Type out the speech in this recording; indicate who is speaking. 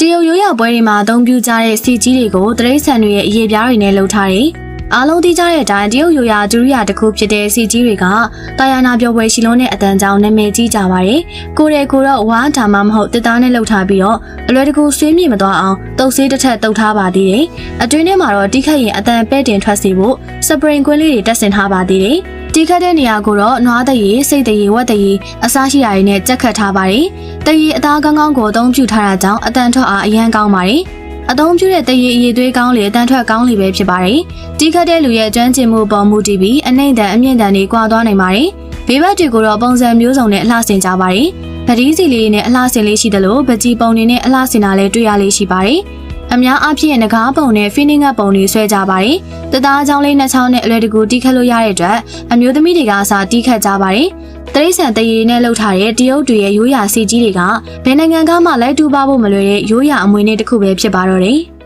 Speaker 1: တရုတ်ရိုးရာပွဲတွေမှာအသုံးပြုကြတဲ့စီကြီးတွေကိုတရိတ်ဆန်တွေရဲ့အရေးပြားတွေနဲ့လှုပ်ထားတယ်။အားလုံးသိကြတဲ့အတိုင်းတရုတ်ရိုးရာဒုတိယတစ်ခုဖြစ်တဲ့စီကြီးတွေကတာယာနာပြောပွဲရှိလုံးတဲ့အတန်းကြောင့်နာမည်ကြီးကြပါတယ်။ကိုယ်တော့ဝါဒါမှမဟုတ်တစ်သားနဲ့လှုပ်ထားပြီးတော့အလွယ်တကူဆွေးမြေ့မသွားအောင်တုပ်ဆေးတစ်ထပ်တုပ်ထားပါသေးတယ်။အတွင်းထဲမှာတော့တိခတ်ရင်အတန်ပဲ့တင်ထွက်စေဖို့စပရင်ကွင်းလေးတွေတက်ဆင်ထားပါသေးတယ်။တိခတ်တဲ့နေရာကိုတော့နွားတရေစိတ်တရေဝက်တရေအစားရှိရာတွေနဲ့ကြက်ခတ်ထားပါတယ်။တရေအသားကောင်းကောင်းကိုအသုံးပြုထားတာကြောင့်အတန်ထွက်အားအရန်ကောင်းပါတယ်။အသုံးပြုတဲ့တရေအရည်သွေးကောင်းလေအတန်ထွက်ကောင်းလေပဲဖြစ်ပါတယ်။တိခတ်တဲ့လူရဲ့ကျွမ်းကျင်မှုပေါ်မူတည်ပြီးအနှိမ့်တန်အမြင့်တန်တွေကွာသွားနိုင်ပါတယ်။ဘေးဘက်တွေကိုတော့ပုံစံမျိုးစုံနဲ့အလှဆင်ကြပါတယ်။ပတိစီလေးနဲ့အလှဆင်လေးရှိတယ်လို့ပကြီးပုံတွေနဲ့အလှဆင်တာလည်းတွေ့ရလေးရှိပါတယ်။အများအားဖြင့်ငကားပုံနဲ့ဖီနင်းငတ်ပုံတွေဆွဲကြပါတယ်။တသားချောင်းလေးနှစ်ချောင်းနဲ့အလွယ်တကူတီးခတ်လို့ရတဲ့အတွက်အမျိုးသမီးတွေကအစားတီးခတ်ကြပါတယ်။တရိတ်ဆန်တရေနဲ့လှုပ်ထားတဲ့တရုတ်တွေရဲ့ရိုးရာစီကြီးတွေကဘယ်နိုင်ငံကမှလိုက်တူပါဖို့မလွယ်တဲ့ရိုးရာအမွေအနှစ်တစ်ခုပဲဖြစ်ပါတော့တယ်။